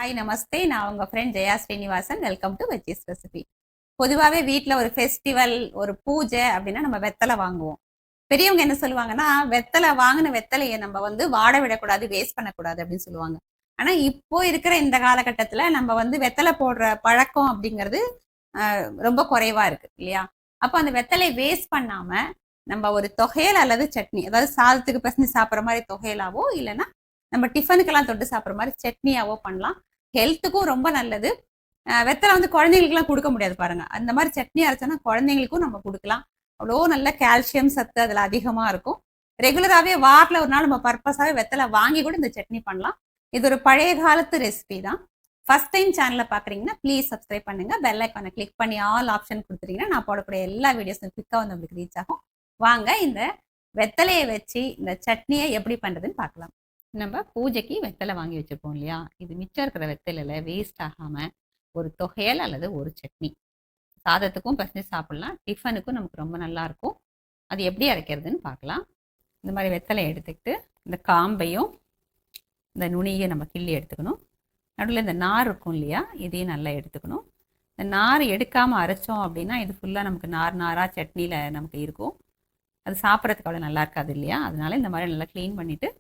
Hi நமஸ்தே. நான் உங்க friend Jaya Srinivasan. Welcome to veggies recipe. பொதுவாகவே வீட்டில் ஒரு ஃபெஸ்டிவல், ஒரு பூஜை அப்படின்னா நம்ம வெத்தலை வாங்குவோம். பெரியவங்க என்ன சொல்லுவாங்கன்னா, வெத்தலை வாங்கின வெத்தலையை நம்ம வாட விடக்கூடாது, வேஸ்ட் பண்ணக்கூடாது அப்படின்னு சொல்லுவாங்க. ஆனா இப்போ இருக்கிற இந்த காலகட்டத்துல நம்ம வெத்தலை போடுற பழக்கம் அப்படிங்கிறது ரொம்ப குறைவா இருக்கு இல்லையா? அப்போ அந்த வெத்தலையை வேஸ்ட் பண்ணாம நம்ம ஒரு தொகையல் அல்லது சட்னி, அதாவது சாதத்துக்கு பிசைஞ்சு சாப்பிட்ற மாதிரி தொகையலாவோ, இல்லைன்னா நம்ம டிஃபனுக்கெல்லாம் தொட்டு சாப்பிட்ற மாதிரி சட்னியாவோ பண்ணலாம். ஹெல்த்துக்கும் ரொம்ப நல்லது. வெத்தலை குழந்தைங்களுக்குலாம் கொடுக்க முடியாது பாருங்க. அந்த மாதிரி சட்னி அரைச்சோன்னா குழந்தைங்களுக்கும் நம்ம கொடுக்கலாம். அவ்வளோ நல்ல கால்சியம் சத்து அதில் அதிகமாக இருக்கும். ரெகுலராகவே வாரத்தில் ஒரு நாள் நம்ம பர்பஸாகவே வெத்தலை வாங்கி கூட இந்த சட்னி பண்ணலாம். இது ஒரு பழைய காலத்து ரெசிபி தான். ஃபர்ஸ்ட் டைம் சேனலை பார்க்குறீங்கன்னா ப்ளீஸ் சப்ஸ்கிரைப் பண்ணுங்க. பெல் ஐக்கானை கிளிக் பண்ணி ஆல் ஆப்ஷன் கொடுத்துட்டீங்கன்னா நான் போடக்கூடிய எல்லா வீடியோஸும் குயிக்காக உங்களுக்கு ரீச் ஆகும். வாங்க இந்த வெத்தலையை வச்சு இந்த சட்னியை எப்படி பண்ணுறதுன்னு பார்க்கலாம். நம்ம பூஜைக்கு வெத்தலை வாங்கி வச்சுருப்போம் இல்லையா? இது மிச்சம் இருக்கிற வெத்தலையில் வேஸ்ட் ஆகாமல் ஒரு தொகையல் அல்லது ஒரு சட்னி சாதத்துக்கும் பிசைஞ்சு சாப்பிட்லாம். டிஃபனுக்கும் நமக்கு ரொம்ப நல்லாயிருக்கும். அது எப்படி அரைக்கிறதுன்னு பார்க்கலாம். இந்த மாதிரி வெத்தலை எடுத்துக்கிட்டு இந்த காம்பையும் இந்த நுனியையும் நம்ம கிள்ளி எடுத்துக்கணும். நடுவில் இந்த நார் இருக்கும் இல்லையா? இதையும் நல்லா எடுத்துக்கணும். இந்த நார் எடுக்காமல் அரைச்சோம் அப்படின்னா இது ஃபுல்லாக நமக்கு நார் நாராக சட்னியில் நமக்கு இருக்கும். அது சாப்பிட்றதுக்கு அவ்வளோ நல்லா இருக்காது இல்லையா? அதனால இந்த மாதிரி நல்லா க்ளீன் பண்ணிவிட்டு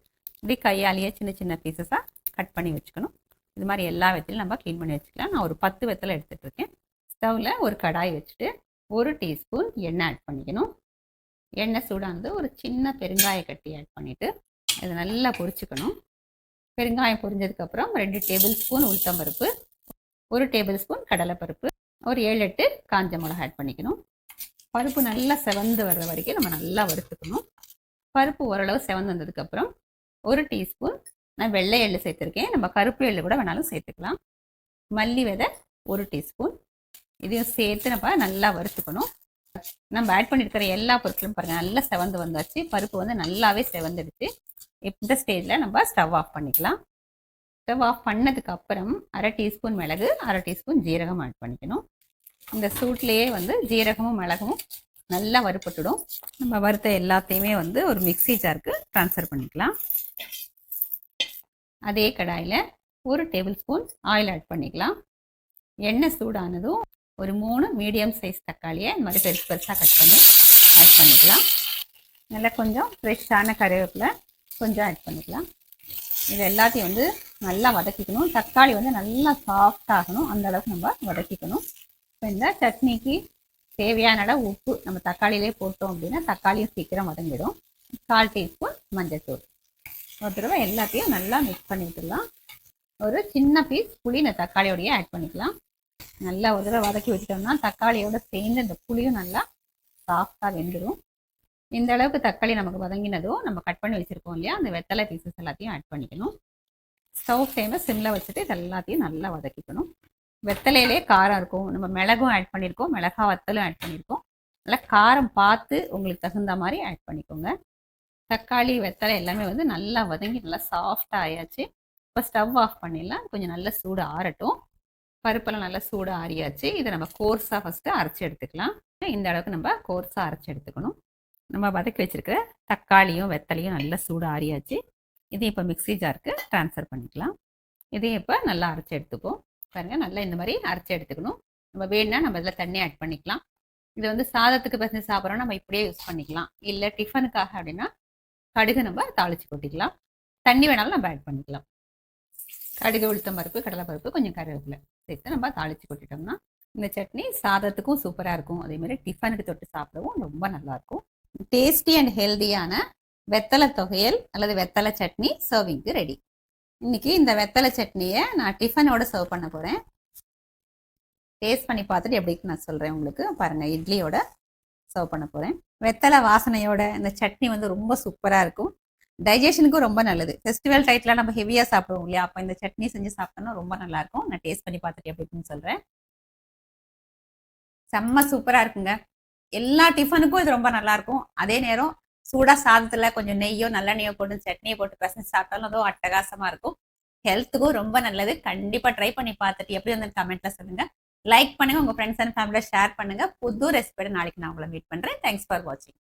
இப்படி கையாலேயே சின்ன சின்ன பீசஸாக கட் பண்ணி வச்சுக்கணும். இது மாதிரி எல்லா வெத்தலையும் நம்ம க்ளீன் பண்ணி வச்சுக்கலாம். நான் ஒரு 10 வெத்தலை எடுத்துகிட்டு இருக்கேன். ஸ்டவ்வில் ஒரு கடாய் வச்சுட்டு 1 டீஸ்பூன் எண்ணெய் ஆட் பண்ணிக்கணும். எண்ணெய் சூடானது ஒரு சின்ன பெருங்காய கட்டி ஆட் பண்ணிவிட்டு இதை நல்லா பொரிச்சுக்கணும். பெருங்காயம் பொரிஞ்சதுக்கப்புறம் 2 டேபிள் ஸ்பூன் உளுத்தம்பருப்பு, 1 டேபிள் ஸ்பூன் கடலைப்பருப்பு, ஒரு 7-8 காஞ்ச மிளகாய் ஆட் பண்ணிக்கணும். பருப்பு நல்லா செவந்து வர்ற வரைக்கும் நம்ம நல்லா வறுத்துக்கணும். பருப்பு ஓரளவு செவந்து வந்ததுக்கப்புறம் 1 டீஸ்பூன் நான் வெள்ளை எள்ளு சேர்த்துருக்கேன். நம்ம கருப்பு எள்ளு கூட வேணாலும் சேர்த்துக்கலாம். மல்லி விதை 1 டீஸ்பூன். இதையும் சேர்த்து நம்ம நல்லா வறுத்துக்கணும். நம்ம ஆட் பண்ணியிருக்கிற எல்லா பொருட்களும் பாருங்கள் நல்லா செவந்து வந்தாச்சு. பருப்பு நல்லாவே செவந்துடுச்சு. இந்த ஸ்டேஜில் நம்ம ஸ்டவ் ஆஃப் பண்ணிக்கலாம். ஸ்டவ் ஆஃப் பண்ணதுக்கு அப்புறம் 1/2 டீஸ்பூன் மிளகு, 1/2 டீஸ்பூன் ஜீரகம் ஆட் பண்ணிக்கணும். இந்த சூட்லேயே ஜீரகமும் மிளகும் நல்லா வறுப்பட்டுடும். நம்ம வறுத்த எல்லாத்தையுமே ஒரு மிக்ஸி ஜாருக்கு ட்ரான்ஸ்ஃபர் பண்ணிக்கலாம். அதே கடாயில் 1 டேபிள் ஸ்பூன் ஆயில் ஆட் பண்ணிக்கலாம். எண்ணெய் சூடானதும் ஒரு 3 மீடியம் சைஸ் தக்காளியை இந்த மாதிரி பெருசு பெருசாக கட் பண்ணி ஆட் பண்ணிக்கலாம். நல்லா கொஞ்சம் ஃப்ரெஷ்ஷான கருவேப்பிலை கொஞ்சம் ஆட் பண்ணிக்கலாம். இது எல்லாத்தையும் நல்லா வதக்கிக்கணும். தக்காளி நல்லா சாஃப்டாகணும், அந்த அளவுக்கு நம்ம வதக்கிக்கணும். இப்போ இந்த சட்னிக்கு தேவையான அளவு உப்பு நம்ம தக்காளியிலே போட்டோம் அப்படின்னா தக்காளியும் சீக்கிரம் வதங்கிடும். 1/4 டீஸ்பூன் மஞ்சள்தூள். ஒரு தடவை எல்லாத்தையும் நல்லா மிக்ஸ் பண்ணி விட்டுடலாம். ஒரு சின்ன பீஸ் புளி இந்த தக்காளியோடையே ஆட் பண்ணிக்கலாம். நல்லா ஒரு தடவை வதக்கி வச்சிட்டோம்னா தக்காளியோட சேர்ந்து இந்த புளியும் நல்லா சாஃப்டாக வெந்துடும். இந்த அளவுக்கு தக்காளி நமக்கு வதங்கினதும் நம்ம கட் பண்ணி வச்சுருக்கோம் இல்லையா, அந்த வெத்தலை பீசஸ் எல்லாத்தையும் ஆட் பண்ணிக்கணும். ஸ்டவ் ஃப்ளேமை சிம்மில் வச்சுட்டு இது எல்லாத்தையும் நல்லா வதக்கிக்கணும். வெத்தலையிலே காரம் இருக்கும். நம்ம மிளகும் ஆட் பண்ணியிருக்கோம், மிளகா வத்தலும் ஆட் பண்ணியிருக்கோம். நல்லா காரம் பார்த்து உங்களுக்கு தகுந்த மாதிரி ஆட் பண்ணிக்கோங்க. தக்காளி வெத்தலை எல்லாமே நல்லா வதங்கி நல்லா சாஃப்டாக ஆயாச்சு. இப்போ ஸ்டவ் ஆஃப் பண்ணிடலாம். கொஞ்சம் நல்லா சூடு ஆறட்டும். பருப்பெல்லாம் நல்லா சூடு ஆறியாச்சு. இதை நம்ம கோர்ஸாக ஃபஸ்ட்டு அரைச்சி எடுத்துக்கலாம். இந்த அளவுக்கு நம்ம கோர்ஸாக அரைச்சி எடுத்துக்கணும். நம்ம வதக்கி வச்சுருக்கிற தக்காளியும் வெத்தலையும் நல்லா சூடு ஆறியாச்சு. இதையும் இப்போ மிக்ஸி ஜாருக்கு ட்ரான்ஸ்ஃபர் பண்ணிக்கலாம். இதையும் இப்போ நல்லா அரைச்சி எடுத்துப்போம். பாருங்கள், நல்லா இந்த மாதிரி அரைச்சி எடுத்துக்கணும். நம்ம வேணும்னா நம்ம இதில் தண்ணி ஆட் பண்ணிக்கலாம். இது சாதத்துக்கு பிசைஞ்சு சாப்பிட்றோம், நம்ம இப்படியே யூஸ் பண்ணிக்கலாம். இல்லை டிஃபனுக்காக அப்படின்னா கடுகு நம்ம தாளித்து கொட்டிக்கலாம். தண்ணி வேணாலும் நம்ம ஆட் பண்ணிக்கலாம். கடுகு, உளுத்தம் பருப்பு, கடலைப்பருப்பு, கொஞ்சம் கருவேப்பிலை சேர்த்து நம்ம தாளித்து கொட்டிட்டோம்னா இந்த சட்னி சாதத்துக்கும் சூப்பராக இருக்கும். அதேமாதிரி டிஃபனுக்கு தொட்டு சாப்பிடவும் ரொம்ப நல்லாயிருக்கும். டேஸ்டி அண்ட் ஹெல்தியான வெத்தலை தொகையல் அல்லது வெத்தலை சட்னி சர்விங்க்கு ரெடி. இன்னைக்கு இந்த வெத்தலை சட்னியை நான் டிஃபனோட சர்வ் பண்ண போகிறேன். டேஸ்ட் பண்ணி பார்த்துட்டு எப்படின்னு நான் சொல்கிறேன் உங்களுக்கு. பாருங்கள், இட்லியோட சர்வ் பண்ண போகிறேன். வெத்தலை வாசனையோட இந்த சட்னி ரொம்ப சூப்பராக இருக்கும். டைஜஷனுக்கும் ரொம்ப நல்லது. ஃபெஸ்டிவல் டைத்தில் நம்ம ஹெவியாக சாப்பிடுவோம் இல்லையா, அப்போ இந்த சட்னி செஞ்சு சாப்பிட்டோம்னா ரொம்ப நல்லாயிருக்கும். நான் டேஸ்ட் பண்ணி பார்த்துட்டு எப்படின்னு சொல்கிறேன். செம்ம சூப்பராக இருக்குங்க. எல்லா டிஃபனுக்கும் இது ரொம்ப நல்லாயிருக்கும். அதே நேரம் சூடாக சாதத்தில் கொஞ்சம் நெய்யோ நல்லெண்ணெய்யோ போட்டு சட்னியை போட்டு பிசைஞ்சு சாப்பிட்டாலும் அதுவும் அட்டகாசமாக இருக்கும். ஹெல்த்துக்கும் ரொம்ப நல்லது. கண்டிப்பாக ட்ரை பண்ணி பார்த்துட்டு எப்படி கமெண்ட்டில் சொல்லுங்கள். லைக் பண்ணுங்கள், உங்கள் ஃப்ரெண்ட்ஸ் அண்ட் ஃபேமிலியில் ஷேர் பண்ணுங்கள். புது ரெசிபியோட நாளைக்கு நான் உங்களை மீட் பண்ணுறேன். தேங்க்ஸ் ஃபார் வாட்சிங்.